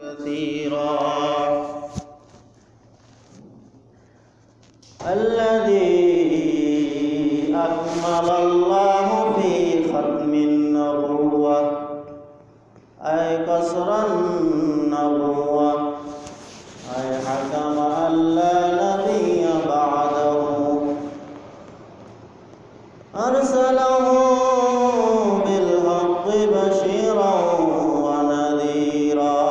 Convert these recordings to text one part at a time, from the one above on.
كثيرا الذي أكمل الله في ختم النبوة أي قصر النبوة أي حكم أن لا نبي بعده أرسله بالحق بشيرا ونذيرا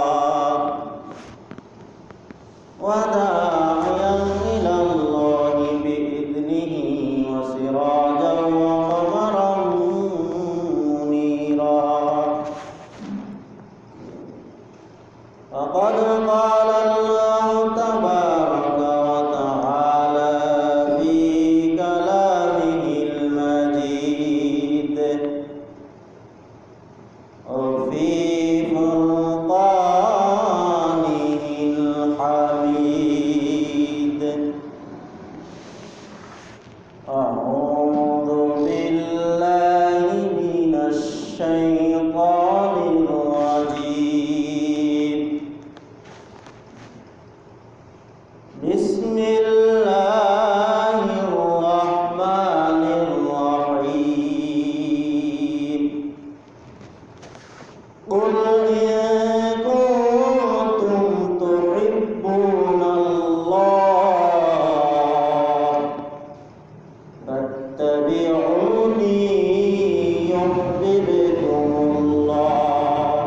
وداعيا إلى الله بإذنه وسراجا وقمرا منيرا فقد قال الله تبارك وتعالى في كلامه المجيد وفي فرقانه الحميد أعوذ بالله من الشيطان الرجيم بسم الله الرحمن الرحيم قل إن كنتم تحبون الله فاتبعوني يحببكم الله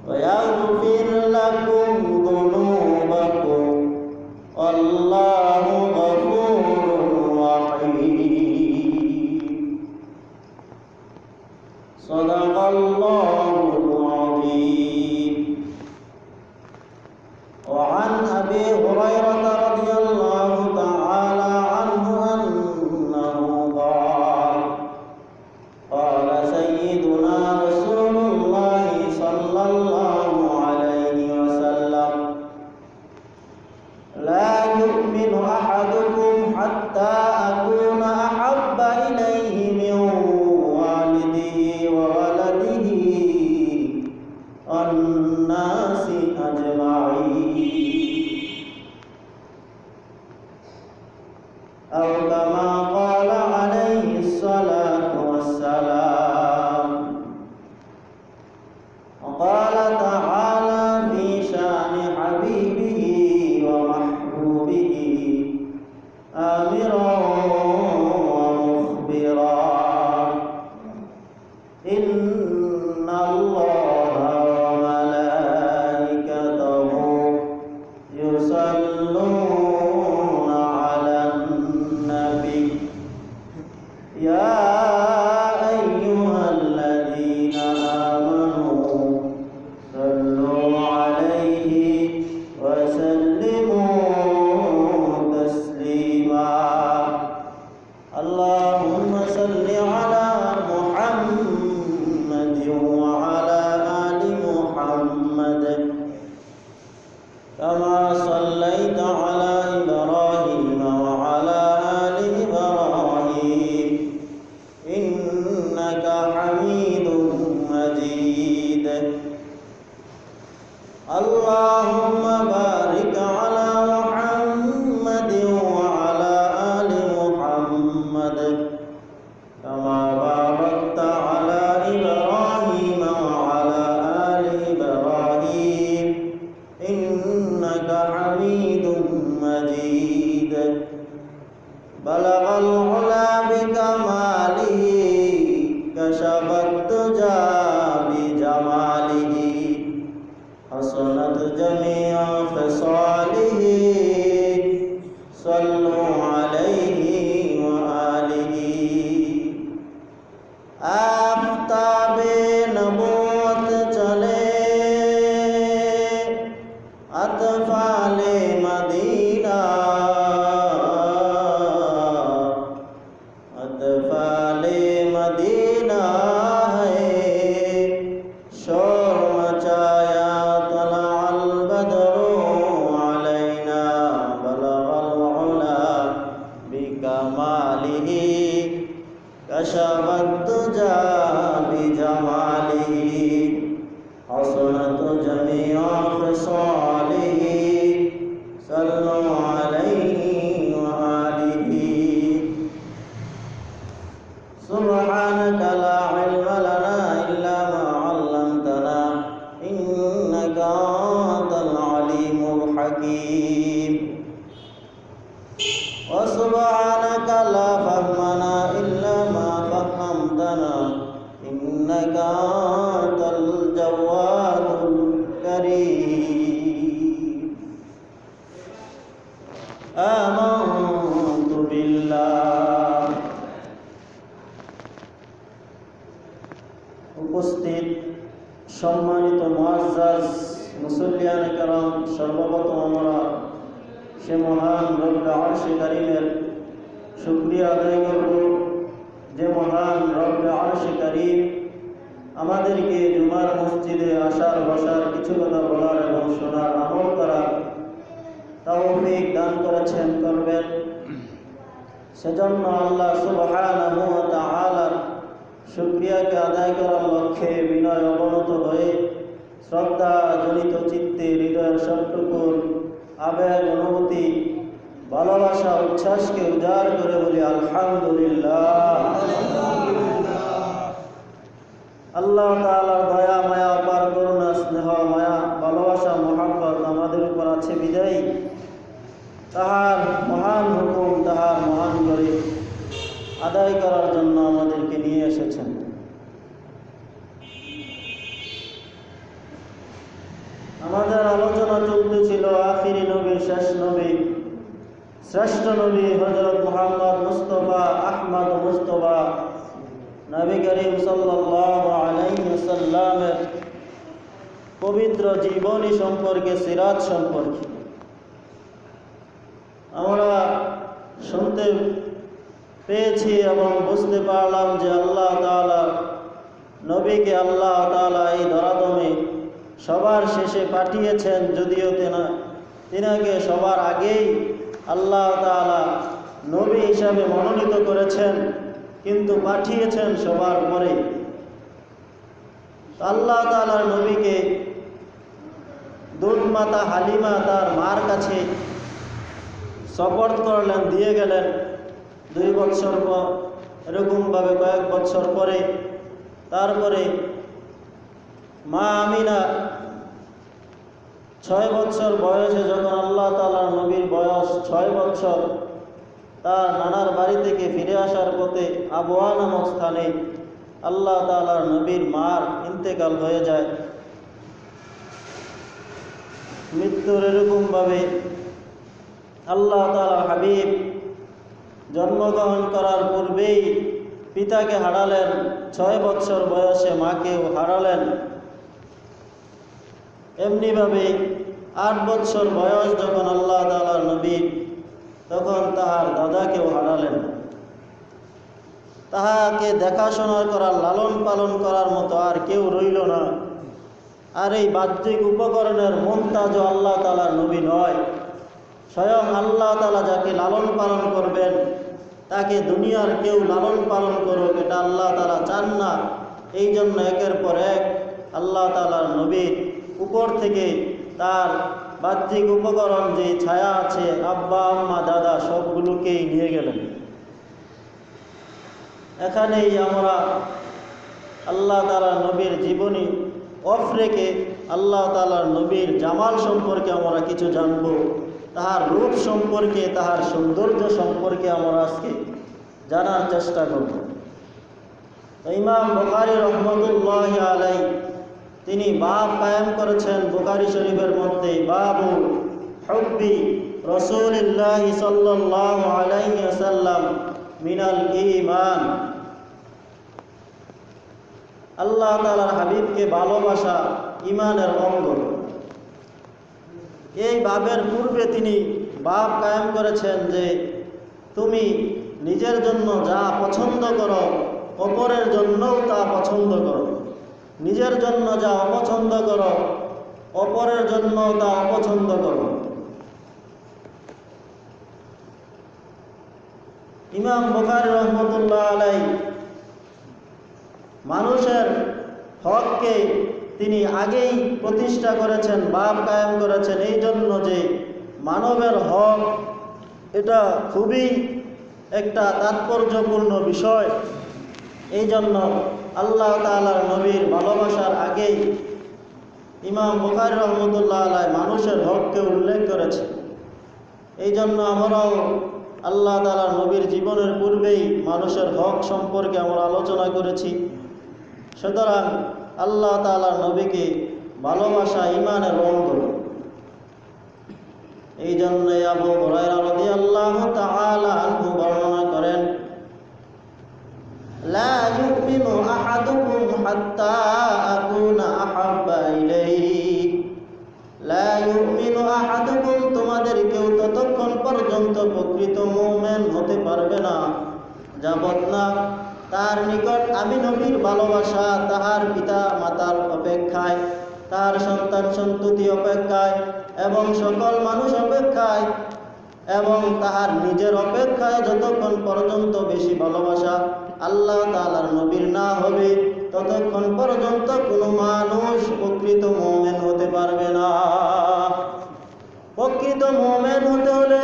ويغفر لكم ذنوبكم والله غفور رحيم صدق الله العظيم. وعن أبي هريرة رضي الله تعالى عنه أنه قال قال سيدنا رسول الله صلى الله عليه وسلم لا يؤمن أحدكم حتى أكون أحب إليه من والده وولده والناس أجمعين أو كما قال عليه الصلاة والسلام. وقال تعالى في شأن حبيبه ومحبوبه آمرا ومخبرا إن الله وملائكته يصلون على النبي يا أيها الذين آمنوا صلوا عليه وسلموا تسليما. اللهم صل على محمد وعلى آل محمد كما صليت على إبراهيم وعلى آل إبراهيم إنك حميد مجيد. اللهم بارك على محمد وعلى آل محمد كما باركت على إبراهيم وعلى آل إبراهيم إنك حميد مجيد. بلغ العلا بكماله كشف الدجى بجماله حسنت جميع خصاله صلوا عليه وآله. آفتاب نبوت چلے اطفال مدینہ اطفال مدینہ ہے شور مچایا طلع البدر علينا بلغ العلا بكماله كشف الدجى بجماله حسنت جميع خصاله صلوا عليه وآله سبحانك لا علم لنا إلا ما علمتنا إنك أنت العليم الحكيم وسبحانك لا فهمنا إلا ما فهمتنا إنك أنت الجواد الكريم آمنت بالله উপস্থিত সম্মানিত মুআজ্জাজ মুসল্লিয়ান کرام সর্বপ্রথম আমরা সে মহান রব্বে আরশে কারীমের শুকরিয়া আদায় করব যে মহান রব্বে আরশে কারীম আমাদেরকে জুমার মসজিদে আসার বসার কিছু কথা বলার এবং শোনার আমল করার তৌফিক দান করেছেন করবেন সেজন্য আল্লাহ সুবহানাহু ওয়া তাআলার শুকরিয়াকে আদায় করার লক্ষ্যে বিনয় অবনত হয়ে শ্রদ্ধা জনিত চিত্তে হৃদয়ের সবটুকুর আবেগ অনুভূতি ভালোবাসা উচ্ছ্বাসকে উজাড় করে বলি আলহামদুলিল্লাহ। আল্লাহ তাআলার দয়া মায়া অপার করুণা স্নেহ মায়া ভালোবাসা মহব্বত আমাদের উপর আছে বিদায়ী তাহার মহান হুকুম তাহার মহান করে আদায় করার জন্য আমাদেরকে নিয়ে এসেছেন। আমাদের আলোচনা চলতেছিল আখিরি নবী শেষ নবী শ্রেষ্ঠ নবী হযরত মুহাম্মদ মুস্তাফা আহমদ মুস্তাফা নবী করিম সাল্লাল্লাহু আলাইহি ওয়াসাল্লামের পবিত্র জীবনী সম্পর্কে সিরাত সম্পর্কে আমরা শুনতে পেয়েছি এবং বুঝতে পারলাম যে আল্লাহ তাআলা নবীকে আল্লাহ তাআলা এই ধরাতমে সবার শেষে পাঠিয়েছেন, যদিও তিনাকে সবার আগেই আল্লাহ তাআলা নবী হিসাবে মনোনীত করেছেন, কিন্তু পাঠিয়েছেন সবার পরে। আল্লাহ তাআলার নবীকে দুধ মাতা হালিমা তার মার কাছে সুপর্দ করলেন, দিয়ে গেলেন। 2 বছর পর এরকমভাবে কয়েক বছর পরে তারপরে মা আমিনা 6 বছর বয়সে যখন আল্লাহ তাআলার নবীর বয়স 6 বছর, তার নানার বাড়ি থেকে ফিরে আসার পথে আবওয়া নামক স্থানে আল্লাহ তাআলার নবীর মার ইন্তেকাল হয়ে যায়। মৃত্যুর এরকমভাবে আল্লাহ তাআলার হাবিব জন্মগ্রহণ করার পূর্বেই পিতাকে হারালেন, 6 বছর বয়সে মাকেও হারালেন। এমনিভাবে 8 বছর বয়স যখন আল্লাহ তাআলার নবী, তখন তাহার দাদাকেও হারালেন। তাহাকে দেখাশোনা করার লালন পালন করার মতো আর কেউ রইল না। আর এই বাহ্যিক উপকরণের মুমতাজ আল্লাহ তাআলার নবী নয়, স্বয়ং আল্লাহ তাআলা যাকে লালন পালন করবেন তাকে দুনিয়ার কেউ লালন পালন করুক, এটা আল্লাহ তাআলা চান না। এই জন্য একের পর এক আল্লাহ তাআলার নবীর উপর থেকে তার বাহ্যিক উপকরণ যে ছায়া আছে, আব্বা আম্মা দাদা সবগুলোকেই নিয়ে গেলেন। এখানেই আমরা আল্লাহ তাআলার নবীর জীবনী অফ রেখে আল্লাহ তাআলার নবীর জামাল সম্পর্কে আমরা কিছু জানব, তাহার রূপ সম্পর্কে, তাহার সৌন্দর্য সম্পর্কে আমরা আজকে জানার চেষ্টা করব। ইমাম বুখারী রহমতুল্লাহি আলাইহি তিনি বাব কায়েম করেছেন বুখারী শরীফের মধ্যে, বাবু হুব্বি রাসূলিল্লাহ সাল্লাল্লাহু আলাইহি ওয়াসাল্লাম মিনাল ঈমান। আল্লাহ তাআলার হাবিবকে ভালোবাসা ঈমানের অঙ্গ। এই বাবের পূর্বে তিনি বাব কায়েম করেছেন যে তুমি নিজের জন্য যা পছন্দ করো অপরের জন্যও তা পছন্দ করো, নিজের জন্য যা অপছন্দ করো অপরের জন্য তা অপছন্দ করো। ইমাম বুখারী রহমতুল্লাহ আলাইহি মানুষের হককে তিনি আগেই প্রতিষ্ঠা করেছেন, বাব কায়েম করেছেন, এই জন্য যে মানবের হক এটা খুবই একটা তাৎপর্যপূর্ণ বিষয়। এই জন্য আল্লাহ তাআলার নবীর ভালোবাসার আগেই ইমাম বুখারী রহমতুল্লাহ আলাইহি মানুষের হককে উল্লেখ করেছে। এই জন্য আমরাও আল্লাহ তাআলার নবীর জীবনের পূর্বেই মানুষের হক সম্পর্কে আমরা আলোচনা করেছি। সুতরাং আল্লাহ তাআলার নবীকে ভালোবাসা ঈমানের অঙ্গ। এই জন্য আবু হুরায়রা রাদিয়াল্লাহু তাআলা আনহু বর্ণনা করেন, লা ইউমিনু আহাদুকুম হাত্তা আকুনা আহাব্বা ইলাইহি, লা ইউমিনু আহাদুকুম, তোমাদের কেউ ততক্ষণ পর্যন্ত প্রকৃত মুমিন হতে পারবে না যাবত না তার নিকট আমি নবীর ভালোবাসা তাহার পিতা মাতার অপেক্ষায়, তার সন্তান সন্ততি অপেক্ষায় এবং সকল মানুষ অপেক্ষায় এবং তাহার নিজের অপেক্ষায় যতক্ষণ পর্যন্ত বেশি ভালোবাসা আল্লাহ তাআলার নবীর না হবে ততক্ষণ পর্যন্ত কোনো মানুষ প্রকৃত মুমিন হতে পারবে না। প্রকৃত মুমিন হতে হলে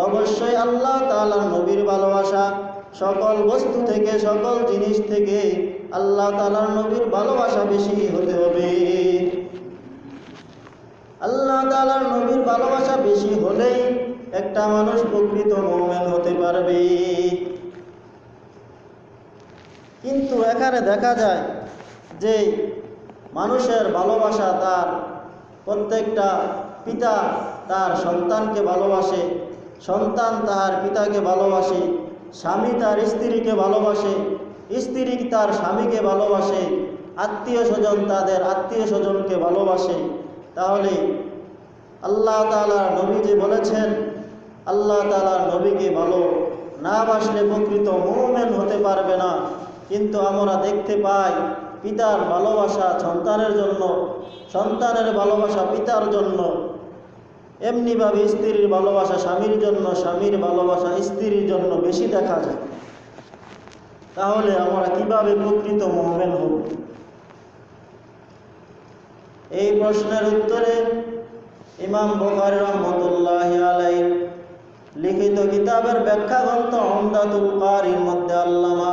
অবশ্যই আল্লাহ তাআলার নবীর ভালোবাসা, সকল বস্তু থেকে সকল জিনিস থেকে আল্লাহ তাআলার নবীর ভালোবাসা বেশি হতে হবে। আল্লাহ তাআলার নবীর ভালোবাসা বেশি হলেই একটা মানুষ প্রকৃত মুমিন হতে পারবে। কিন্তু এখানে দেখা যায় যে মানুষের ভালোবাসা, তার প্রত্যেকটা পিতা তার সন্তানকে ভালোবাসে, সন্তান তার পিতাকে ভালোবাসে, স্বামী তার স্ত্রীকে ভালোবাসে, স্ত্রী তার স্বামীকে ভালোবাসে, আত্মীয় স্বজন তাদের আত্মীয় স্বজনকে ভালোবাসে। তাহলে আল্লাহ তাআলার নবী যে বলেছেন আল্লাহ তাআলার নবীকে ভালো না বাসলে প্রকৃত মুমিন হতে পারবে না, কিন্তু আমরা দেখতে পাই পিতার ভালোবাসা সন্তানের জন্য, সন্তানের ভালোবাসা পিতার জন্য, এমনিভাবে স্ত্রীর ভালোবাসা স্বামীর জন্য, স্বামীর ভালোবাসা স্ত্রীর জন্য বেশি দেখা যায়। তাহলে আমরা কিভাবে প্রকৃত মুমিন হব? এই প্রশ্নের উত্তরে ইমাম বুখারী রাহমাতুল্লাহি আলাইহি লিখিত কিতাবের ব্যাখ্যা গ্রন্থ উমদাতুল কারীর মধ্যে আল্লামা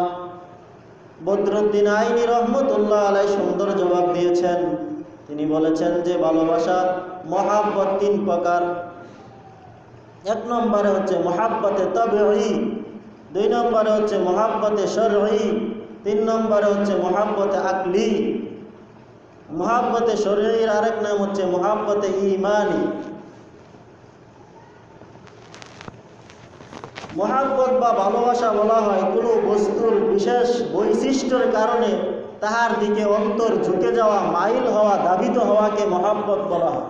বদরুদ্দিন আইনি রহমতুল্লাহ আলাইহি সুন্দর জবাব দিয়েছেন। তিনি বলেছেন যে ভালোবাসা মহাব্বত তিন প্রকার। এক নম্বরে হচ্ছে মহাব্বতে তাবিঈ, দুই নম্বরে হচ্ছে মহাব্বতে শরঈ, তিন নম্বরে হচ্ছে মহাব্বতে আকলি। মহাব্বতে শরঈর আরেক নাম হচ্ছে মহাব্বতে ঈমানি। মহাব্বত বা ভালোবাসা বলা হয় কোনো বস্তুর বিশেষ বৈশিষ্ট্যের কারণে তাহার দিকে অন্তর ঝুঁকে যাওয়া, মাইল হওয়া, ধাবিত হওয়াকে মহাব্বত বলা হয়।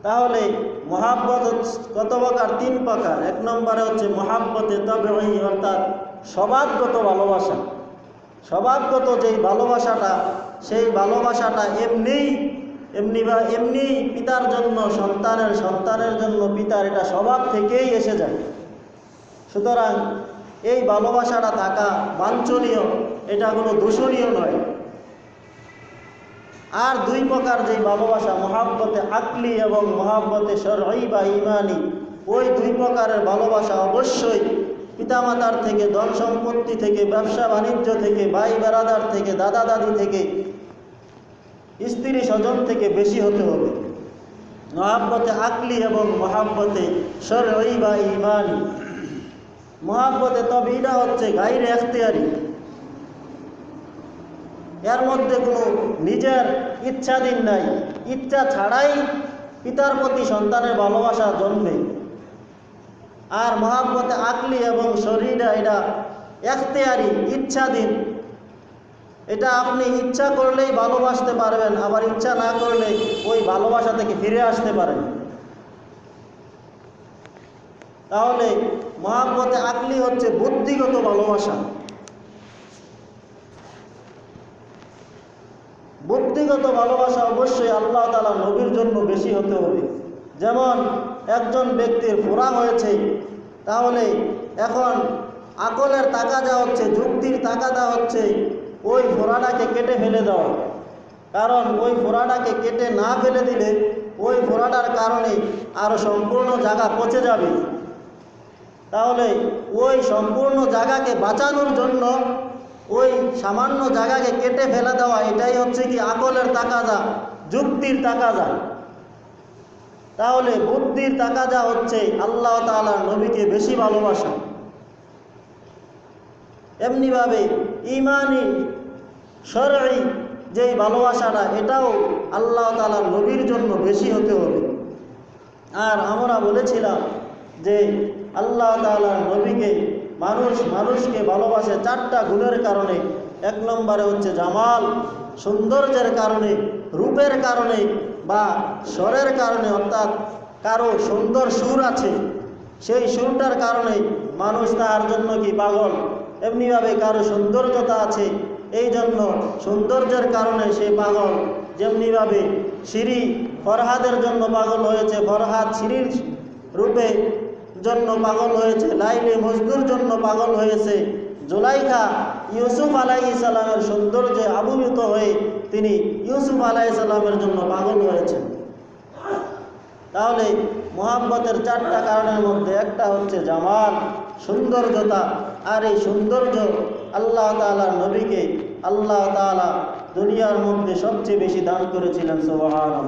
তাহলে মহাব্বত কত প্রকার? তিন প্রকার। এক নম্বরে হচ্ছে মহাব্বতে তাবিঈ, অর্থাৎ স্বভাবগত ভালোবাসা। স্বভাবগত যেই ভালোবাসাটা, সেই ভালোবাসাটা এমনি পিতার জন্য সন্তানের, সন্তানের জন্য পিতার, এটা স্বভাব থেকেই এসে যায়। সুতরাং এই ভালোবাসাটা থাকা বাঞ্ছনীয়, এটা কোনো দূষণীয় নয়। আর দুই প্রকার যেই ভালোবাসা, মহাব্বতে আকলি এবং মহাব্বতে শরঈ বা ঈমানি, ওই দুই প্রকারের ভালোবাসা অবশ্যই পিতামাতার থেকে, ধন সম্পত্তি থেকে, ব্যবসা বাণিজ্য থেকে, ভাই বেরাদার থেকে, দাদা দাদি থেকে, স্ত্রী স্বজন থেকে বেশি হতে হবে। মহাব্বতে আকলি এবং মহাব্বতে শরঈ বা ঈমানি। মহাব্বতে তাবিঈটা হচ্ছে গায়রে ইখতিয়ারি, এর মধ্যে কোনো নিজের ইচ্ছাধীন নাই, ইচ্ছা ছাড়াই পিতার প্রতি সন্তানের ভালোবাসা জন্মে। আর মহাব্বতে আকলি এবং শরীরা এটা ইখতিয়ারি, ইচ্ছাধীন। এটা আপনি ইচ্ছা করলেই ভালোবাসতে পারবেন, আবার ইচ্ছা না করলে ওই ভালোবাসা থেকে ফিরে আসতে পারেন। তাহলে মহাব্বতে আকলি হচ্ছে বুদ্ধিগত ভালোবাসা। বুদ্ধিগত ভালোবাসা অবশ্যই আল্লাহ তাআলা নবীর জন্য বেশি হতে হবে। যেমন একজন ব্যক্তির ফোড়া হয়েছে, তাহলে এখন আকলের তাকাদা হচ্ছে, যুক্তির তাকাদা হচ্ছে ওই ফোড়াটাকে কেটে ফেলে দাও। কারণ ওই ফোড়াটাকে কেটে না ফেলে দিলে ওই ফোড়াটার কারণে আরও সম্পূর্ণ জায়গা পচে যাবে। তাহলে ওই সম্পূর্ণ জায়গাকে বাঁচানোর জন্য ওই সামান্য জায়গাকে কেটে ফেলে দেওয়া, এটাই হচ্ছে কি আকলের তাকাদা, যুক্তির তাকাদা। তাহলে বুদ্ধির তাকাদা হচ্ছে আল্লাহ তাআলার নবীকে বেশি ভালোবাসা। এমনিভাবে ইমানি শরঈ যেই ভালোবাসাটা, এটাও আল্লাহ তাআলার নবীর জন্য বেশি হতে হবে। আর আমরা বলেছিলাম যে আল্লাহ তাআলার নবীকে মানুষকে ভালোবাসে 4টা গুণের কারণে। 1 নম্বরে হচ্ছে জামাল, সৌন্দর্যের কারণে, রূপের কারণে বা স্বরের কারণে, অর্থাৎ কারো সুন্দর সুর আছে, সেই সুরটার কারণে মানুষ তার জন্য কি পাগল। এমনিভাবে কারো সৌন্দর্যতা আছে, এই জন্য সৌন্দর্যের কারণে সে পাগল। যেমনিভাবে সিঁড়ি ফরহাদের জন্য পাগল হয়েছে, ফরহাদ সিঁড়ির রূপে জন্য পাগল হয়েছে, লাইলে মজদুর জন্য পাগল হয়েছে, জুলাইখা ইউসুফ আলাইহিস সালামের সৌন্দর্যে আবির্ভূত হয়ে তিনি ইউসুফ আলাইহিস সালামের জন্য পাগল হয়েছেন। তাহলে মোহাব্বতের 4টা কারণের মধ্যে একটা হচ্ছে জামাল, সৌন্দর্যতা। আর এই সৌন্দর্য আল্লাহ তাআলার নবীকে আল্লাহ তাআলা দুনিয়ার মধ্যে সবচেয়ে বেশি দান করেছিলেন। সুবহানাল্লাহ।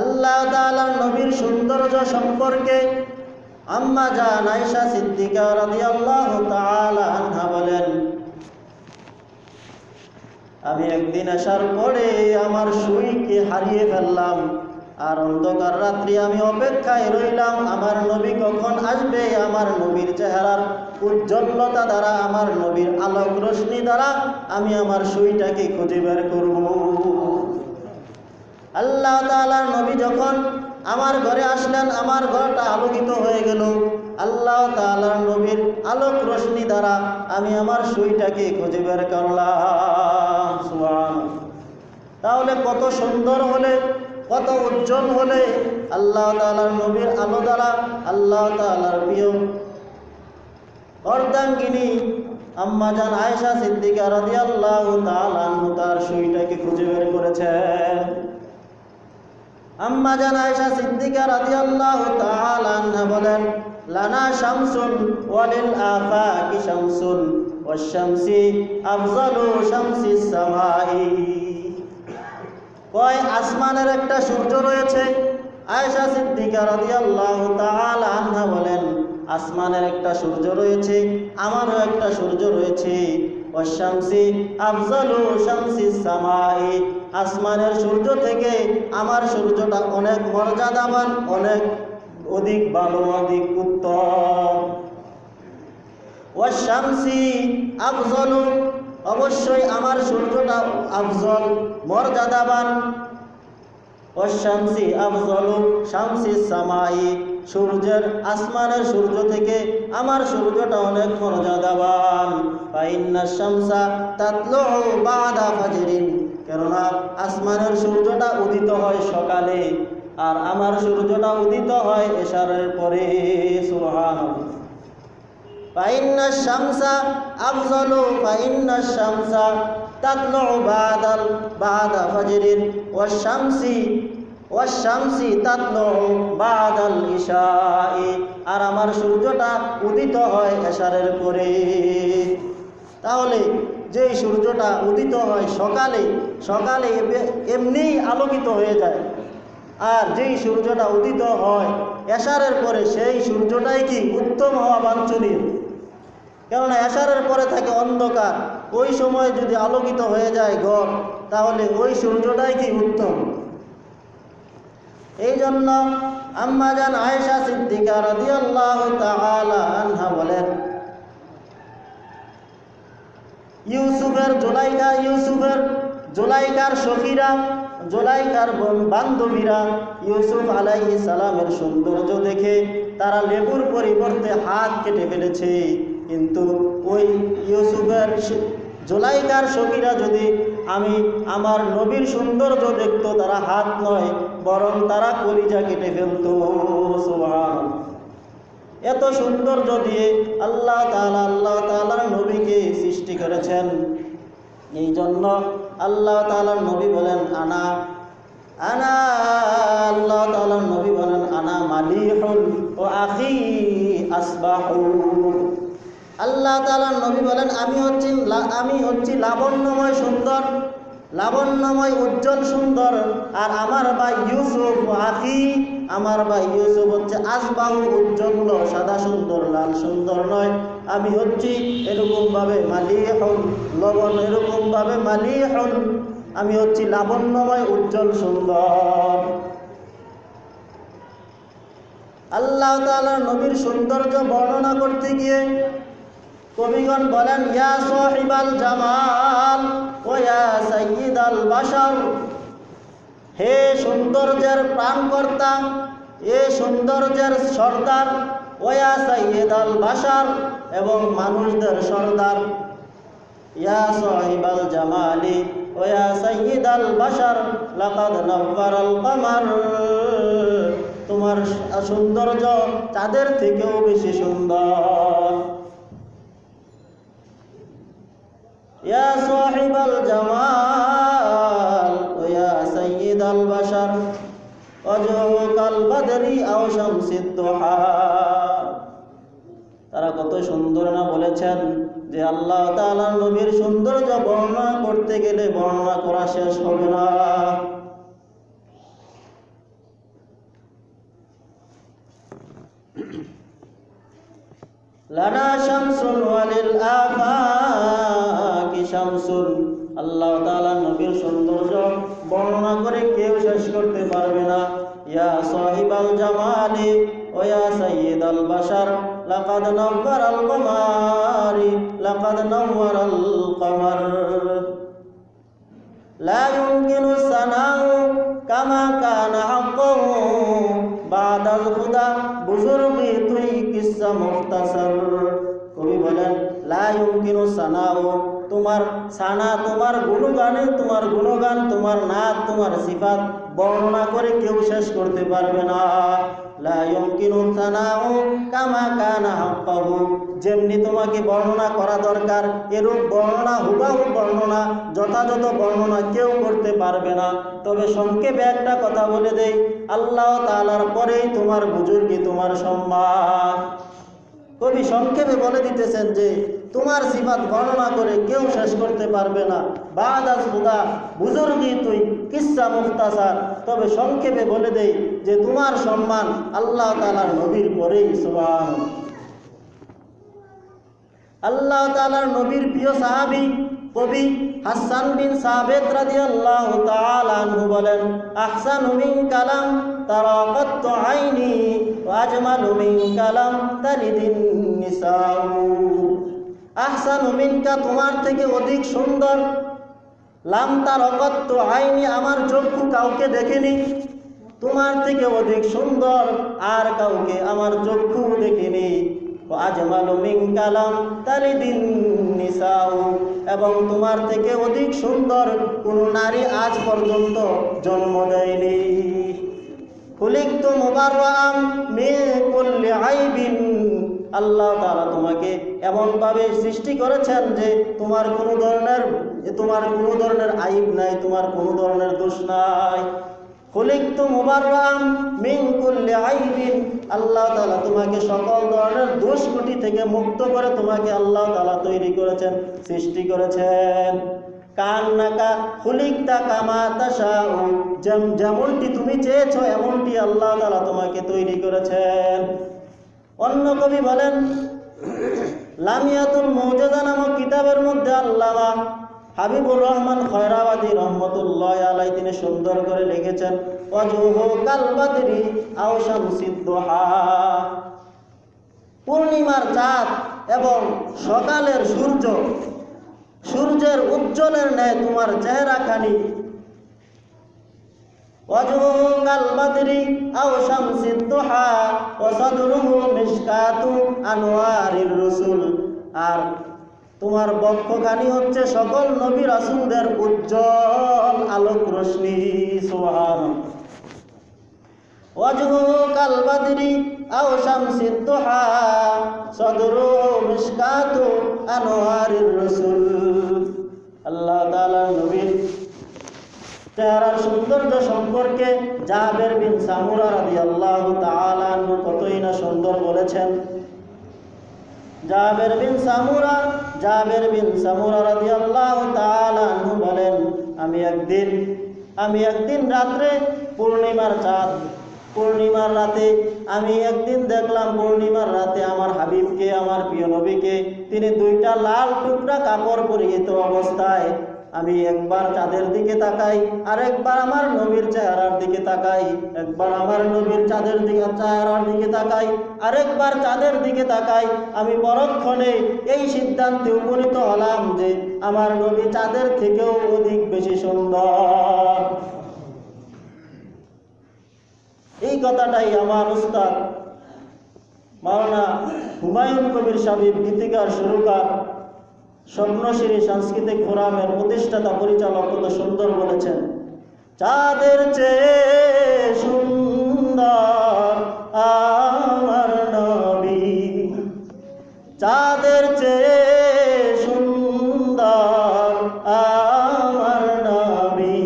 আল্লাহ তাআলার নবীর সৌন্দর্য সম্পর্কে আম্মা জান আয়েশা সিদ্দিকা রাদিয়াল্লাহু তাআলা আনহা বলেন, আমি একদিন আসার পরে আমার সুইকে হারিয়ে ফেললাম, আর অন্ধকার রাত্রি আমি অপেক্ষায় রইলাম আমার নবী কখন আসবে। আমার নবীর চেহারার উজ্জ্বলতা দ্বারা, আমার নবীর আলোক রশ্মি দ্বারা আমি আমার সুইটাকে খুঁজে বের করব। আল্লাহ তাআলার নবী যখন আমার ঘরে আসলেন, আমার ঘরটা আলোকিত হয়ে গেল। আল্লাহ তাআলার নবীর আলোক রশ্মি দ্বারা আমি আমার সুইটাকে খুঁজে বের করলাম। সুবহানাল্লাহ। তাহলে কত সুন্দর হলে, কত উজ্জ্বল হলে আল্লাহ তাআলার নবীর আলো দ্বারা আল্লাহ তাআলার প্রিয় অর্ধাঙ্গিনী আম্মা জান আয়েশা সিদ্দিকা রাদিয়াল্লাহু তাআলা আনহা তার সুইটাকে খুঁজে বের করেছেন। আম্মা জান আয়েশা সিদ্দিকা রাদিয়াল্লাহু তাআলা আনহা বলেন, লানা শামসুন ওয়ালিল আফাকি শামসুন ওয়াশ-শামসি আফজালু শামসিস সামাই। কয় আসমানের একটা সূর্য রয়েছে। আয়েশা সিদ্দিকা রাদিয়াল্লাহু তাআলা আনহা বলেন, আসমানের একটা সূর্য রয়েছে, আমারও একটা সূর্য রয়েছে। ওয়াশ-শামসি আফজালু শামসিস সামাই, আসমানের সূর্য থেকে আমার সূর্যটা অনেক মর্যাদাবান, অনেক অধিক ভালো, অধিক উত্তম। ওয়াশ-শামসি আফজালু, অবশ্যই আমার সূর্যটা আফজল, মর্যাদাবান। ওয়াশ-শামসি আফজালু শামসিস সামাই, সূর্যের আসমানের সূর্য থেকে আমার সূর্যটা অনেক মর্যাদাবান। ফাইন্নাশ শামসা তাতলুউ বা'দা ফাজরিন, কেননা আসমানের সূর্যটা উদিত হয় সকালে, আর আমার সূর্যটা উদিত হয় এশারের পরে। সুবহানাল্লাহ। ফাইন্নাশ শামসা আফজালু, ফাইন্নাশ শামসা তাতলুউ বা'দা ফাজরিন ওয়াশ-শামসি তাতলুউ বা'দাল ইশাই, আর আমার সূর্যটা উদিত হয় এশারের পরে। তাহলে যেই সূর্যটা উদিত হয় সকালে, সকালে এমনি আলোকিত হয়ে যায়, আর যেই সূর্যটা উদিত হয় এশারের পরে, সেই সূর্যটাই কি উত্তম হওয়া বাঞ্ছনীয়। কেননা এশারের পরে থাকে অন্ধকার, ওই সময় যদি আলোকিত হয়ে যায় ঘর, তাহলে ওই সূর্যটাই কি উত্তম। এই জন্য আম্মা জান আয়েশা সিদ্দিকা রাদিয়াল্লাহু তাআলা আনহা বলেন, জুলাইকার সখীরা, জুলাইকার বান্ধবীরা ইউসুফ আলাইহিস সালামের সৌন্দর্য দেখে তারা লেবুর পরিবর্তে হাত কেটে ফেলেছে। কিন্তু ওই জুলাইকার সখীরা যদি আমার নবীর সৌন্দর্য দেখতো, তারা হাত নয় বরং তারা কলিজা কেটে ফেলতো। সুবহানাল্লাহ। এত সৌন্দর্য দিয়ে আল্লাহ তাআলার নবীকে সৃষ্টি করেছেন। এই জন্য আল্লাহ তাআলার নবী বলেন আনা আল্লাহ তাআলার নবী বলেন আনা মালিহুন ও আখি আসবাহু। আল্লাহ তাআলার নবী বলেন আমি হচ্ছি লাবণ্যময় সুন্দর, লাবণ্যময় উজ্জ্বল সুন্দর, আর আমার ভাই ইউসুফ আখি, আমার ভাই ইউসুফ হচ্ছে আসবাহু উজ্জ্বল সাদা সুন্দর লাল সুন্দর নয়। আমি হচ্ছি এরকমভাবে মালিহুন লবণ, এরকমভাবে মালিহুন আমি হচ্ছি লাবণ্যময় উজ্জ্বল সুন্দর। আল্লাহ তাআলার নবীর সৌন্দর্য বর্ণনা করতে গিয়ে কবিগণ বলেন ইয়া সাহিবাল জামাল ওয়া ইয়া সাইয়্যিদাল বাশার, হে সৌন্দর্যের প্রাণকর্তা, এ সৌন্দর্যের সর্দার, ওয়া ইয়া সাইয়্যিদাল বাশার এবং মানুষদের সর্দার। ইয়া সাহিবাল জামালি ওয়া ইয়া সাইয়্যিদাল বাশার লাকাদ নাওয়ারাল কামার, তোমার সৌন্দর্য তাদের থেকেও বেশি সুন্দর। ইয়া সাহিবাল জামাল ওয়া ইয়া সাইয়্যিদাল বাশার ওয়াজহুকাল বাদরি আও শামসিদ দুহা। তারা কত সুন্দর না বলেছেন যে আল্লাহ তাআলার নবীর সৌন্দর্য বর্ণনা করতে গেলে বর্ণনা করা শেষ হবে না। লানা শামসুন ওয়ালিল আফাকি শামসুন, আল্লাহ তাআলার নবীর সৌন্দর্য বর্ণনা করে কেউ শেষ করতে পারবে না। ইয়া সাহিবাল জামালি ওয়া ইয়া সাইয়্যিদাল বাশার লাকাদ নাওয়ারাল কামারি লাকাদ নাওয়ারাল কামার। লা ইউমকিনু সানাউ কামা কানা হাক্কুহু বাদাল খুদা বুজুর্গি তুই কিসসা মুখতাসার। কবি বলেন লা ইউমকিনু সানাউ, তোমার সানা, তোমার গুণগানে, তোমার গুণগান, তোমার নাত, তোমার সিফাত বর্ণনা করে কেউ শেষ করতে পারবে না। লা ইউমকিনু সানাউ কামা কানা হাক্কুহু, যেমনি তোমাকে বর্ণনা করা দরকার এরূপ বর্ণনা, হুবহু বর্ণনা, যথাযথ বর্ণনা কেউ করতে পারবে না। তবে সংক্ষেপে একটা কথা বলে দেই, আল্লাহ তাআলার পরেই তোমার বুজুর্গি, তোমার সম্মান। কবি সংক্ষেপে বলে দিতেছেন যে তোমার সিফাত বর্ণনা করে কেউ শেষ করতে পারবে না। বাদাল খুদা বুজুর্গি তুই কিসসা মুখতাসার, তবে সংক্ষেপে বলে দেই যে তোমার সম্মান আল্লাহ তাআলার নবীর পরেই। সুবহানাল্লাহ। আল্লাহ তাআলার নবীর প্রিয় সাহাবী কবি হাসান বিন সাবিত রাদিয়াল্লাহু তাআলা আনহু বলেন আহসানু মিন কালাম তারাকাতু আইনি ওয়া আজমালু মিন কালাম তালিদিন নিসাউ। আহসানু মিনকা, তোমার থেকে অধিক সুন্দর, লাম তারাকাতু আইনি, আমার চক্ষু কাউকে দেখেনি, তোমার থেকে অধিক সুন্দর আর কাউকে আমার চক্ষু দেখেনি। আজমালু মিন কালাম তালিদিন নিসাউ, এবং তোমার থেকে অধিক সুন্দর কোন নারী আজ পর্যন্ত জন্ম দেয়নি। খুলিকতু মুবাররাআম মিন কুল্লি আইবিন, আল্লাহ তাআলা তোমাকে এমনভাবে সৃষ্টি করেছেন যে তোমার কোনো ধরনের আইব নাই, তোমার কোনো ধরনের দোষ নাই। খুলিকতু মুবাররাআম মিন কুল্লি আইবিন, আল্লাহ তাআলা তোমাকে সকল ধরনের দোষ ত্রুটি থেকে মুক্ত করে তোমাকে আল্লাহ তাআলা তৈরি করেছেন, সৃষ্টি করেছেন। কান্নাকা খুলিকতা কামা তাশাউ, যেমনটি তুমি চেয়েছো এমনটি আল্লাহ তাআলা তোমাকে তৈরি করেছেন। অন্য কবি বলেন লামিয়াতুল মুজিজা নামক কিতাবের মধ্যে আল্লামা হাবিবুর রহমান খয়রাবাদী রহমতুল্লাহ আলাই তিনি সুন্দর করে লিখেছেন ওয়াজহু কাল বাদরি আও শামসিদ দুহা, পূর্ণিমার চাঁদ এবং সকালের সূর্যের উজ্জ্বলের ন্যায় তোমার চেহারাখানি। ওয়াজহু কাল বাদরি আও শামসিদ দুহা ওয়া সাদরুহু মিশকাতু আনওয়ারির রাসূল, আর তোমার বক্ষখানি হচ্ছে সকল নবী রাসূলদের উজ্জ্বল আলোক রশ্মি। সুবহানাল্লাহ। ওয়াজহু কাল বাদরি আও শামসিদ দুহা সাদরুহু মিশকাতু আনওয়ারির রাসূল। আল্লাহ তাআলা নবীর চেহারার সৌন্দর্য সম্পর্কে জাবের বিন সামুরা রাদিয়াল্লাহু তাআলা আনহু কতই না সুন্দর বলেছেন। জাবের বিন সামুরা রাদিয়াল্লাহু তাআলা আনহু বলেন, আমি একদিন রাত্রে পূর্ণিমার রাতে আমি একদিন দেখলাম পূর্ণিমার রাতে আমার হাবিবকে, আমার প্রিয় নবীকে তিনি দুইটা লাল টুকরা কাপড় পরিহিত অবস্থায়, আমি একবার চাঁদের দিকে তাকাই, আরেকবার আমার নবীর চেহারার দিকে তাকাই, একবার আমার নবীর চেহারার দিকে তাকাই, আরেকবার চাঁদের দিকে তাকাই। আমি পরক্ষণে এই সিদ্ধান্তে উপনীত হলাম যে আমার নবী চাঁদের থেকেও অধিক বেশি সুন্দর। এই কথাটাই আমার উস্তাদ মাওলানা হুমায়ুন কবির সাহেব গীতিকার সুরকার স্বপ্নশ্রী সাংস্কৃতিক ফোরামের প্রতিষ্ঠাতা পরিচালক কত সুন্দর বলেছেন। চাঁদের চেয়ে সুন্দর আমার নবী, চাঁদের চেয়ে সুন্দর আমার নবী,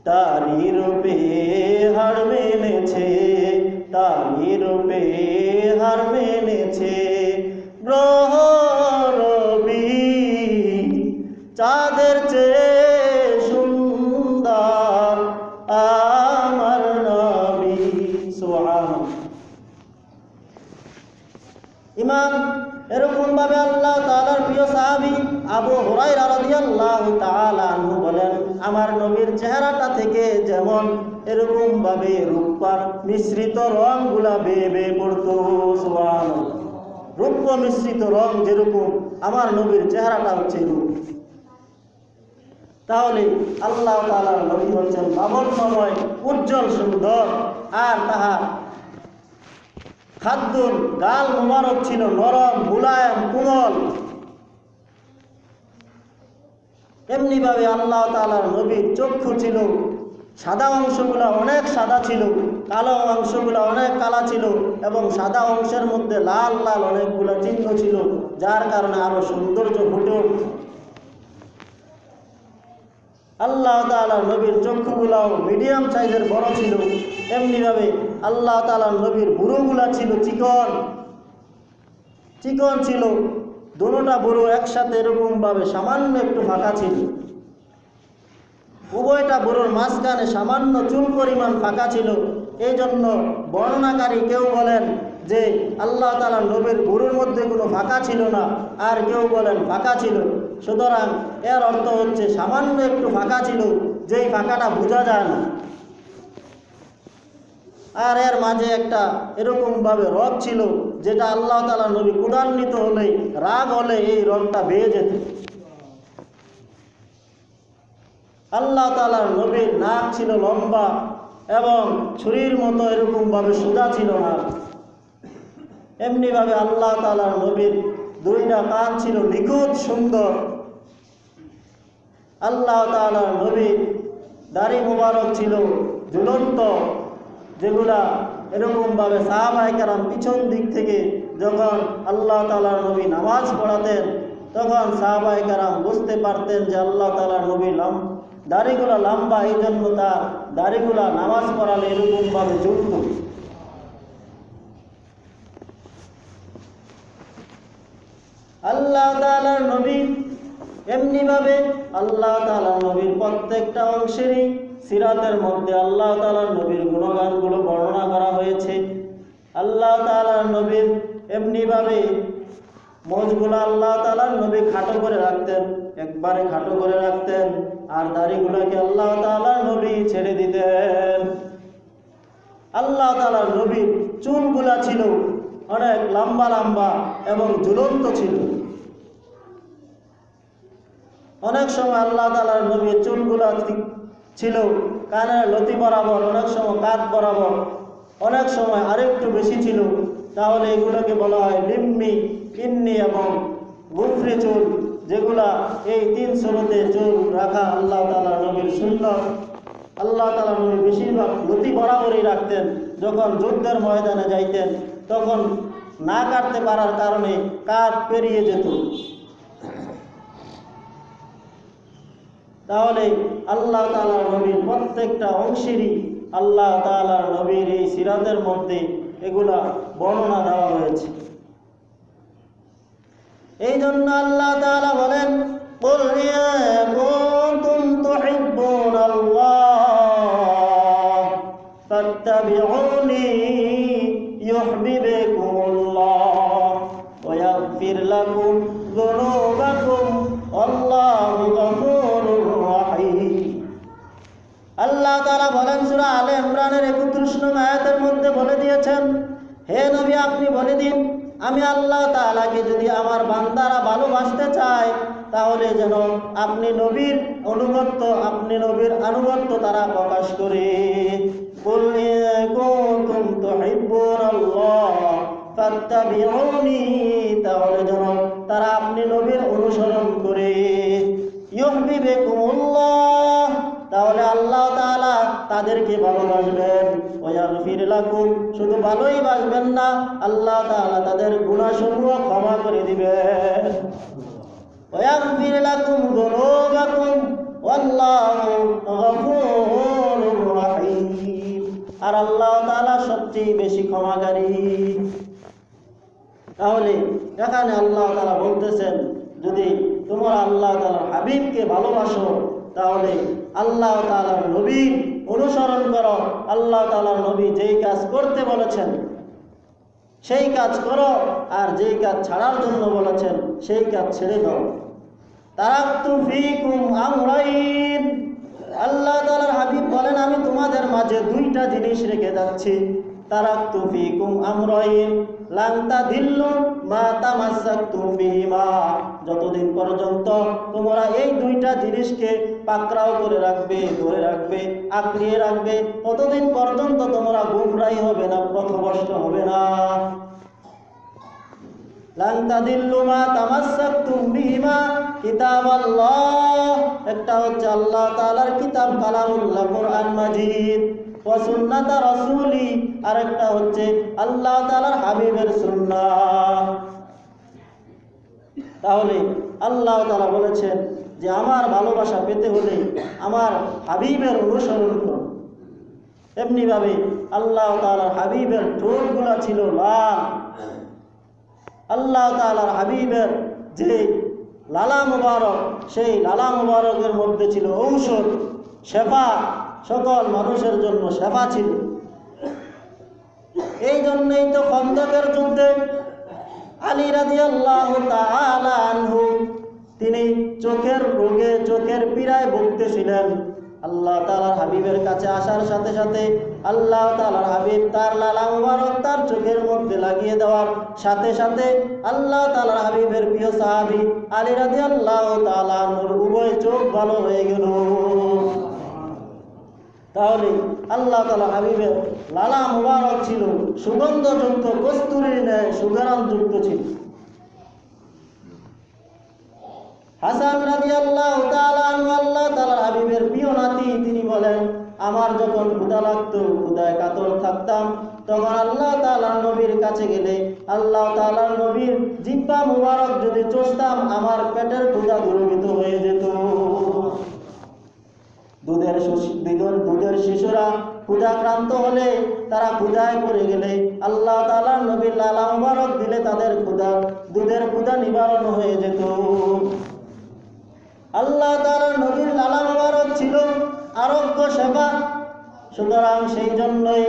তারি রূপে হার মেনেছে, তারি রূপে হার মেনেছে গ্রহ রবি, চাঁদের চেয়ে সুন্দর আমার নবী। সুবহানাল্লাহ। ইমাম এরকম ভাবে আল্লাহ তাআলার প্রিয় সাহাবী আবু হুরায়রা রাদিয়াল্লাহু তাআলা আনহু বলেন, আমার নবীর চেহারাটা থেকে যেমন এরকম ভাবে রূপার মিশ্রিত রংগুলা বেয়ে বেয়ে পড়তো। সুবহানাল্লাহ। রূপ মিশ্রিত রং যেরকম আমার নবীর চেহারাটা হচ্ছে রূপ। তাহলে আল্লাহ তাআলার নবী হচ্ছেন লাবণ্যময়, উজ্জ্বল, সুন্দর, আর তাহার খাদ্যর গাল মুবারক ছিল নরম, মুলায়ম, কোমল। এমনি ভাবে আল্লাহ তাআলার নবীর চক্ষু ছিল, সাদা অংশগুলা অনেক সাদা ছিল, কালো অংশগুলা অনেক কালা ছিল, এবং সাদা অংশের মধ্যে লাল লাল অনেকগুলো চিহ্ন ছিল, যার কারণে আরো সৌন্দর্য ফুটে উঠত। আল্লাহ তাআলার নবীর চক্ষুগুলাও মিডিয়াম সাইজের বড় ছিল। এমনি ভাবে আল্লাহ তাআলার নবীর বুড়োগুলা ছিল চিকন চিকন ছিল। দুটোটা বুড়ো একসাথে এরকম ভাবে সামান্য একটু ফাঁকা ছিল। উভয়টা বুড়োর মাঝখানে সামান্য চুল পরিমাণ ফাঁকা ছিল। এই জন্য বর্ণনাকারী কেউ বলেন যে আল্লাহ তাআলার নবীর বুড়োর মধ্যে কোনো ফাঁকা ছিল না, আর কেউ বলেন ফাঁকা ছিল। সুতরাং এর অর্থ হচ্ছে সামান্য একটু ফাঁকা ছিল, যেই ফাঁকাটা বোঝা যায় না। আর এর মাঝে একটা এরকম ভাবে রগ ছিল, যেটা আল্লাহ তাআলার নবী ক্রোধান্বিত হলে, রাগ হলে এই রগটা বেয়ে যেত। আল্লাহ তাআলার নবীর নাক ছিল লম্বা এবং ছুরির মতো এরকম ভাবে সোজা ছিল না। এমনি ভাবে আল্লাহ তাআলার নবীর দুইটা কান ছিল নিখুঁত সুন্দর। আল্লাহ তাআলার নবীর দাড়ি মুবারক ছিল ঝুলন্ত, যেগুলা এরকম ভাবে সাহাবায়ে কেরাম পিছন দিক থেকে যখন আল্লাহ তাআলার নবী নামাজ পড়াতেন, তখন সাহাবায়ে কেরাম বুঝতে পারতেন যে আল্লাহ তাআলার নবী দাড়িগুলা লম্বা, এই জন্য তার দাড়িগুলা নামাজ পড়ালে এরকম ভাবে ঝুলত। আল্লাহ তাআলার নবী এমনি ভাবে আল্লাহ তাআলার নবীর প্রত্যেকটা অংশেরই সিরাতের মধ্যে আল্লাহ তাআলার নবীর গুণগানগুলো বর্ণনা করা হয়েছে। আল্লাহ তাআলার নবীর এমনি ভাবে মোজগুলো আল্লাহ তাআলার নবী খাটো করে রাখতেন, একবারে খাটো করে রাখতেন, আর দাড়িগুলোকে আল্লাহ তাআলার নবী ছেড়ে দিতেন। আল্লাহ তাআলার নবীর চুলগুলা ছিল অনেক লম্বা লম্বা এবং ঝুলন্ত ছিল। অনেক সময় আল্লাহ তাআলার নবীর চুলগুলা ছিল কানের লতি বরাবর, অনেক সময় কাঁধ বরাবর, অনেক সময় আরেকটু বেশি ছিল। তাহলে এগুলোকে বলা হয় লিম্মি, কিন্নি এবং গুফরি চুল, যেগুলা এই তিন সুরতে চুল রাখা আল্লাহ তাআলার নবীর সুন্নাত। আল্লাহ তাআলার নবী বেশিরভাগ লতি বরাবরই রাখতেন। যখন যুদ্ধের ময়দানে যাইতেন তখন না কাটতে পারার কারণে কাঁধ পেরিয়ে যেত। তাহলে আল্লাহ তাআলার নবীর প্রত্যেকটা অংশেরই আল্লাহ তাআলার নবীর এই সিরাতের মধ্যে এগুলা বর্ণনা দেওয়া হয়েছে। এই জন্য আল্লাহ তাআলা বলেন, কুল ইয়া কুনতুম তুহিব্বুনাল্লাহ ফাত্তাবিউনি ইউহিব্বুকুমুল্লাহ ওয়া ইয়াগফির লাকুম যুনুবাকুম আল্লাহু গফুরুর রহিম। আল্লাহ তাআলা বলেন সূরা আলে ইমরানের 31 নং আয়াতের মধ্যে বলে দিয়েছেন, হে নবী আপনি বলে দিন, আমি আল্লাহ তাআলাকে যদি আমার বান্দারা ভালোবাসতে চায় তাহলে যেন আপনি নবীর আনুগত্য তারা প্রকাশ করে। কুল ইন কুনতুম তুহিব্বুনাল্লাহ ফাত্তাবিউনি, তাহলে যেন তারা আপনি নবীর অনুসরণ করে। ইউহিব্বুকুমুল্লাহ, তাহলে আল্লাহ তাআলা তাদেরকে ভালোবাসবেন। ওয়া ইয়াগফির লাকুম, শুধু ভালোই বাসবেন না, আল্লাহ তাআলা তাদের গুনাহসমূহ ক্ষমা করে দিবেন। ওয়া ইয়াগফির লাকুম যুনুবাকুম ওয়াল্লাহু গফুরুর রহিম, আর আল্লাহ তাআলা সবচেয়ে বেশি ক্ষমাকারী। তাহলে এখানে আল্লাহ তাআলা বলতেছেন, যদি তোমরা আল্লাহ তাআলার হাবিবকে ভালোবাসো তাহলে আল্লাহ তাআলার নবীর অনুসরণ করো। আল্লাহ তাআলার নবী যেই কাজ করতে বলেছেন সেই কাজ করো, আর যেই কাজ ছাড়ার জন্য বলেছেন সেই কাজ ছেড়ে দাও। তারাকতু ফীকুম আমরাইন, আল্লাহ তাআলার হাবিব বলেন আমি তোমাদের মাঝে দুইটা জিনিস রেখে যাচ্ছি। তারাকতু ফীকুম আমরাইন লান তাদিল্লু মা তামাসসাকতুম বিহিমা, যতদিন পর্যন্ত তোমরা এই দুইটা জিনিসকে পাকড়াও করে রাখবে, ধরে রাখবে, আঁকড়িয়ে রাখবে, ততদিন পর্যন্ত তোমরা গুমরাহি হবে না, পথভ্রষ্ট হবে না। লান তাদিল্লু মা তামাসসাকতুম বিহিমা কিতাবাল্লাহ, একটা হচ্ছে আল্লাহ তাআলার কিতাব কালামুল্লাহ কোরআন মাজিদ, ওয়া সুন্নাত রাসূলি, আর একটা হচ্ছে আল্লাহ তাআলার হাবিবের সুন্নাহ। তাহলে আল্লাহ তাআলা বলেছেন যে আমার ভালোবাসা পেতে হলে আমার হাবিবের অনুসরণ করো। এমনি ভাবে আল্লাহ তাআলার হাবিবের ঠোঁটগুলো ছিল লাল। আল্লাহ তাআলার হাবিবের যে লালা মুবারক, সেই লালা মুবারকের মধ্যে ছিল ঔষধ, শেফা, সকল মানুষের জন্য শেফা ছিল। এই জন্যই তো খন্দকের যুদ্ধে আলী রাদিয়াল্লাহু তাআলা আনহু তিনি চোখের রোগে, চোখের পীড়ায় ভুগতেছিলেন। আল্লাহ তাআলার হাবিবের কাছে আসার সাথে সাথে আল্লাহ তাআলার হাবিব তার লালা মুবারক তার চোখের মধ্যে লাগিয়ে দেওয়ার সাথে সাথে আল্লাহ তাআলার হাবিবের প্রিয় সাহাবী আলী রাদিয়াল্লাহু তাআলা আনহুর উভয় চোখ ভালো হয়ে গেল। তাহলে আল্লাহ তাআলা হাবিবের লালা মুবারক ছিল সুগন্ধযুক্ত, কস্তুরীর ন্যায় সুগন্ধযুক্ত ছিল। হাসান রাদিয়াল্লাহু তাআলা আনহু আল্লাহ তাআলার হাবিবের প্রিয় নাতি, তিনি বলেন আমার যখন ক্ষুধা লাগতো, ক্ষুধায় কাতর থাকতাম, তখন আল্লাহ তাআলার নবীর কাছে গেলে আল্লাহ তাআলার নবীর জিহ্বা মুবারক যদি চষতাম আমার পেটের ক্ষুধা দূরীভূত হয়ে যেত। দুধের শিশুরা ক্ষুধাক্রান্ত হলে, তারা ক্ষুধায় পড়ে গেলে আল্লাহ তাআলার নবীর লালা মুবারক দিলে তাদের দুধের ক্ষুধা নিবারণ হয়ে যেত। আল্লাহ তাআলার নবীর লালা মুবারক ছিল আরোগ্য সেবা। সুতরাং সেই জন্যই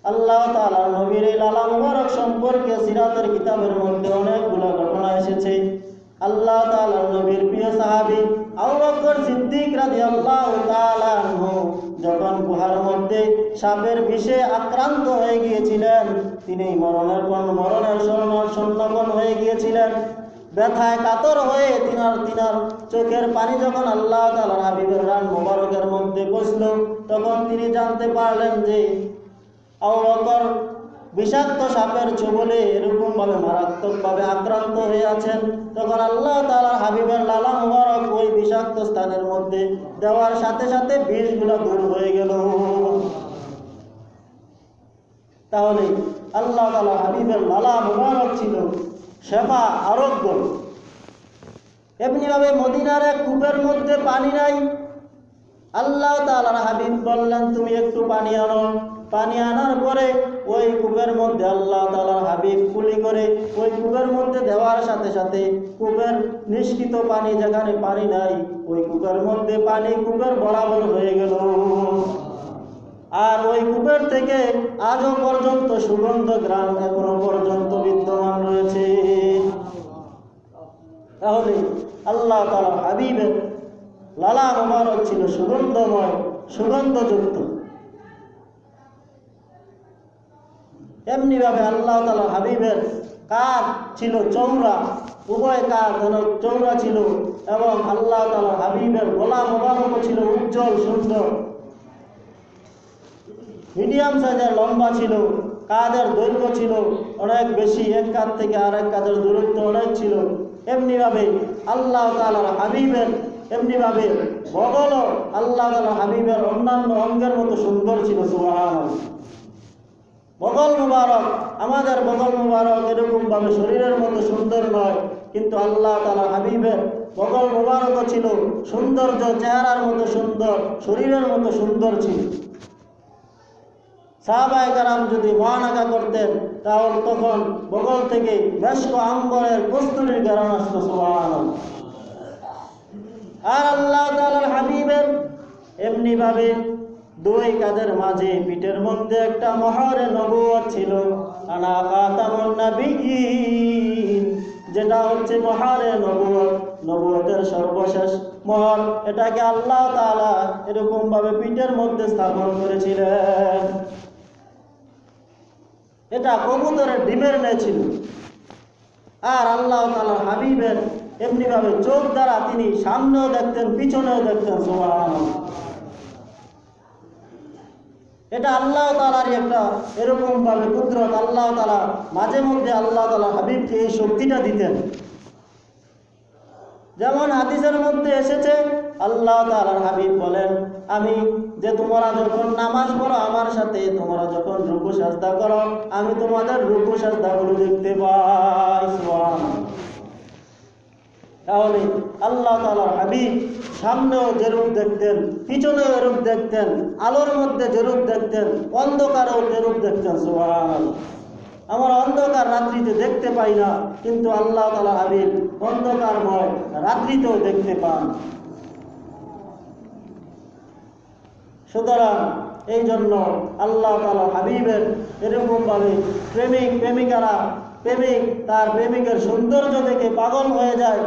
আল্লাহ তাআলার নবীর এই লালা মুবারক সম্পর্কে সিরাতের কিতাবের মধ্যে অনেকগুলো ঘটনা এসেছে। আল্লাহ তাআলার নবীর প্রিয় সাহাবী আবু বকর সিদ্দিক রাদিয়াল্লাহু তাআলা আনহু যখন গুহার মধ্যে সাপের বিষে আক্রান্ত হয়ে গিয়েছিলেন, তিনি মরণের সন্নপন হয়ে গিয়েছিলেন। ব্যথায় কাতর হয়ে তিনার চোখের পানি যখন আল্লাহ তাআলার হাবিবের রান মোবারকের মধ্যে পৌঁছল, তখন তিনি জানতে পারলেন যে আবু বকর বিষাক্ত সাপের ছোবলে এরকমভাবে মারাত্মকভাবে আক্রান্ত হয়ে আছেন। তখন আল্লাহ তাআলার হাবিবের লালা মুবারক ওই বিষাক্ত স্থানের মধ্যে দেওয়ার সাথে সাথে বিষগুলো দূর হয়ে গেল। তাহলে আল্লাহ তাআলা হাবিবের লালা মুবারক ছিল শেফা, আরোগ্য। এমনিভাবে মদিনার এক কূপের মধ্যে পানি নাই, আল্লাহ তাআলার হাবিব বললেন তুমি একটু পানি আনো। পানি আনার পরে ওই কূপের মধ্যে আল্লাহ তাআলার হাবিব কুলি করে ওই কূপের মধ্যে দেওয়ার সাথে সাথে কূপের নিষ্কৃত পানি, যেখানে পানি নাই ওই কূপের মধ্যে পানি কূপের বরাবর হয়ে গেল। আর ওই কূপের থেকে আজও পর্যন্ত সুগন্ধ গ্রাম এখনো পর্যন্ত বিদ্যমান রয়েছে। তাহলে আল্লাহ তাআলার হাবিবের লালা মুবারক ছিল সুগন্ধময়, সুগন্ধযুক্ত। এমনিভাবে আল্লাহ তাআলা হাবিবের কাঁধ ছিল চৌড়া, উভয় কাঁধ চৌড়া ছিল, এবং আল্লাহ তাআলা হাবিবের গলা মোবারকও ছিল উজ্জ্বল সুন্দর। মিডিয়াম সাইজের লম্বা ছিল, কাঁধের দৈর্ঘ্য ছিল অনেক বেশি, এক কাঁধ থেকে আরেক কাঁধের দূরত্ব অনেক ছিল। এমনিভাবে আল্লাহ তাআলার হাবিবের এমনিভাবে বগলও আল্লাহ তাআলার হাবিবের অন্যান্য অঙ্গের মতো সুন্দর ছিল। সুবহানাল্লাহ। বগল মুবারক, আমাদের বগল মুবারক এরকমভাবে শরীরের মতো সুন্দর নয়, কিন্তু আল্লাহ তাআলা হাবিবের বগল মুবারকও ছিল সৌন্দর্য, চেহারার মতো সুন্দর, শরীরের মতো সুন্দর ছিল। সাহাবায়ে কেরাম যদি মহানাকা করতেন তাহলে তখন বগল থেকে মেশক আম্বরের কস্তুরীর ঘ্রাণ আসতো। সুবহানাল্লাহ। আর আল্লাহ তাআলার হাবিবের এমনিভাবে দুই কাঁধের মাঝে পিঠের মধ্যে একটা মোহরে নবুয়ত ছিল, আনা খাতামুন নবিয়্যিন, যেটা হচ্ছে মোহরে নবুয়ত, নবুয়তের সর্বশেষ মোহর। এটাকে আল্লাহ তাআলা এরকম ভাবে পিঠের মধ্যে স্থাপন করেছিলেন। এটা কবুতরের ডিমের ন্যায় ছিল। আর আল্লাহ তাআলার হাবিবের এমনিভাবে চোখ দ্বারা তিনি সামনেও দেখতেন, পিছনেও দেখতেন। সুবহানাল্লাহ। এটা আল্লাহ তাআলারই একটা এরকম ভাবে কুদরত। আল্লাহ তাআলা মাঝে মধ্যে আল্লাহ তাআলা হাবিবকে এই শক্তিটা দিতেন। যেমন হাদিসের মধ্যে এসেছে, আল্লাহ তাআলার হাবিব বলেন, আমি যে তোমরা যখন নামাজ পড়ো আমার সাথে, তোমরা যখন রুকু সাজদা করো, আমি তোমাদের রুকু সাজদাগুলো দেখতে পাই। সুবহানাল্লাহ। তাহলে আল্লাহ তাআলার হাবিব সামনেও যেরূপ দেখতেন, পিছনেও এরূপ দেখতেন, আলোর মধ্যে যেরূপ দেখতেন, অন্ধকারেও যেরূপ দেখতেন। সুবহানাল্লাহ। আমরা অন্ধকার রাত্রিতে দেখতে পাই না, কিন্তু আল্লাহ তাআলা হাবিব অন্ধকারময় রাত্রিতেও দেখতে পান। সুতরাং এই জন্য আল্লাহ তাআলা হাবিবের এরকমভাবে প্রেমিক প্রেমিকারা, প্রেমিক তার প্রেমিকের সৌন্দর্য দেখে পাগল হয়ে যায়,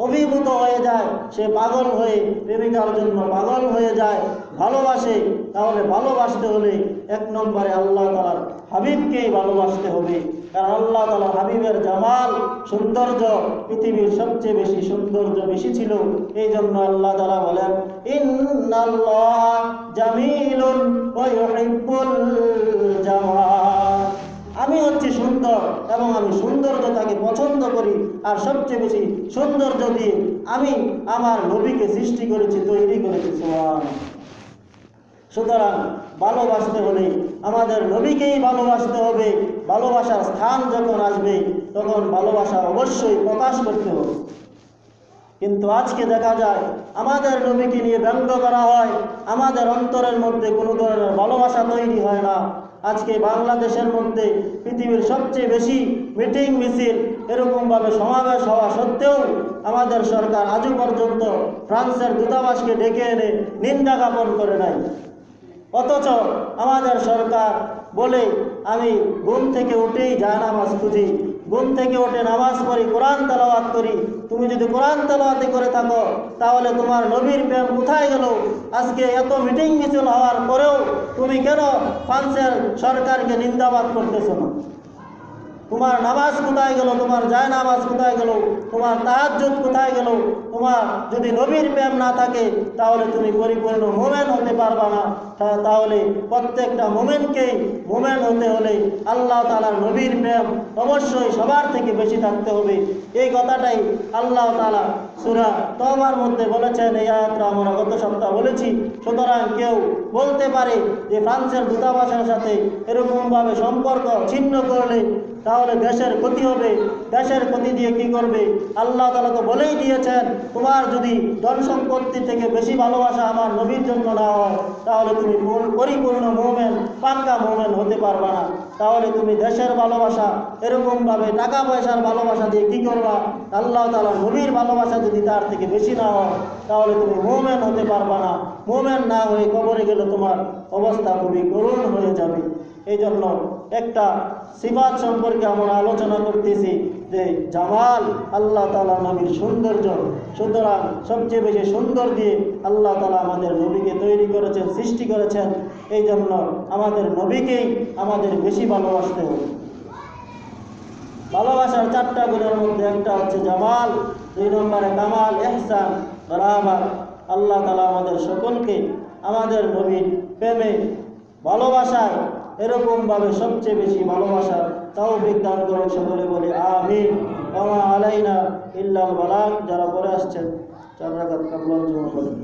অভিভূত হয়ে যায়, সে পাগল হয়ে প্রেমিকার জন্য পাগল হয়ে যায়, ভালোবাসে। তাহলে ভালোবাসতে হলে এক নম্বরে আল্লাহ তাআলার হাবিবকেই ভালোবাসতে হবে, কারণ আল্লাহ তাআলার হাবিবের জামাল, সৌন্দর্য পৃথিবীর সবচেয়ে বেশি সৌন্দর্য বেশি ছিল। এই জন্য আল্লাহ তাআলা বলেন, ইন্নাল্লাহা জামিলুন ওয়া ইউহিব্বুল জামাল। আমি হচ্ছি সুন্দর এবং আমি সৌন্দর্যতাকে পছন্দ করি, আর সবচেয়ে বেশি সৌন্দর্য দিয়ে আমি আমার নবীকে সৃষ্টি করেছি, তৈরি করেছি। সুবহানাল্লাহ। সুতরাং ভালোবাসতে হলে আমাদের নবীকেই ভালোবাসতে হবে। ভালোবাসার স্থান যখন আসবে তখন ভালোবাসা অবশ্যই প্রকাশ করতে হবে। কিন্তু আজকে দেখা যায় আমাদের নবীকে নিয়ে ব্যঙ্গ করা হয়, আমাদের অন্তরের মধ্যে কোনো ধরনের ভালোবাসা তৈরি হয় না। আজকে বাংলাদেশের মধ্যে পৃথিবীর সবচেয়ে বেশি মিটিং মিছিল এরকমভাবে সমাবেশ হওয়া সত্ত্বেও আমাদের সরকার আজও পর্যন্ত ফ্রান্সের দূতাবাসকে ডেকে এনে নিন্দা জ্ঞাপন করে নাই। অথচ আমাদের সরকার বলে, আমি ঘুম থেকে উঠেই জায়নামাজ খুঁজি, ঘুম থেকে উঠে নামাজ পড়ি, কোরআন তেলাওয়াত করি। তুমি যদি কোরআন তেলাওয়াত করে থাকো তাহলে তোমার নবীর প্রেম কোথায় গেল? আজকে এত মিটিং মিছিল হওয়ার পরেও তুমি কেন ফ্রান্সের সরকারকে নিন্দাবাদ করতেছো না? তোমার নামাজ কোথায় গেল, তোমার যায় নামাজ কোথায় গেল, তোমার তাহাজ্জুদ কোথায় গেল? তোমার যদি নবীর প্রেম না থাকে তাহলে তুমি পরিপূর্ণ মোমেন হতে পারবা না। তাহলে প্রত্যেকটা মোমেনকেই মোমেন হতে হলে আল্লাহ তাআলার নবীর প্রেম অবশ্যই সবার থেকে বেশি থাকতে হবে। এই কথাটাই আল্লাহ তাআলা সূরা তওবার মধ্যে বলেছেন। এই আয়াতটা আমরা গত সপ্তাহ বলেছি। সুতরাং কেউ বলতে পারে যে ফ্রান্সের দূতাবাসের সাথে এরকমভাবে সম্পর্ক ছিন্ন করলে তাহলে দেশের ক্ষতি হবে। দেশের ক্ষতি দিয়ে কি করবে? আল্লাহ তাআলা তো বলেই দিয়েছেন, তোমার যদি ধন সম্পত্তি থেকে বেশি ভালোবাসা আমার নবীর জন্য না হয় তাহলে তুমি পরিপূর্ণ মোমেন, পাক্কা মোমেন হতে পারবা না। তাহলে তুমি দেশের ভালোবাসা এরকমভাবে টাকা পয়সার ভালোবাসা দিয়ে কি করবা? আল্লাহ তাআলা নবীর ভালোবাসা যদি তার থেকে বেশি না হয় তাহলে তুমি মোমেন হতে পারবা না। মোমেন না হয়ে কবরে গেলে তোমার অবস্থা খুবই করুণ হয়ে যাবে। এই জন্য একটা সিফাত সম্পর্কে আমরা আলোচনা করতেছি যে জামাল, আল্লাহ তাআলা নবীর সৌন্দর্য। সুতরাং সবচেয়ে বেশি সুন্দর দিয়ে আল্লাহ তাআলা আমাদের নবীকে তৈরি করেছেন, সৃষ্টি করেছেন। এই জন্য আমাদের নবীকেই আমাদের বেশি ভালোবাসতে হবে। ভালোবাসার 4টা গুণের মধ্যে একটা হচ্ছে জামাল, 2 নম্বরে কামাল, ইহসান, রাহমাত। আল্লাহ তাআলা আমাদের সকলকে আমাদের নবীর প্রেমে ভালোবাসায় এরকমভাবে সবচেয়ে বেশি ভালোবাসার তৌফিক দান করুন। সকলে বলি আমিন। ওয়া মা আলাইনা ইল্লাল বালাগ। যারা পড়ে আসছেন 4 রাকাত কাবলার জন্য বলেন।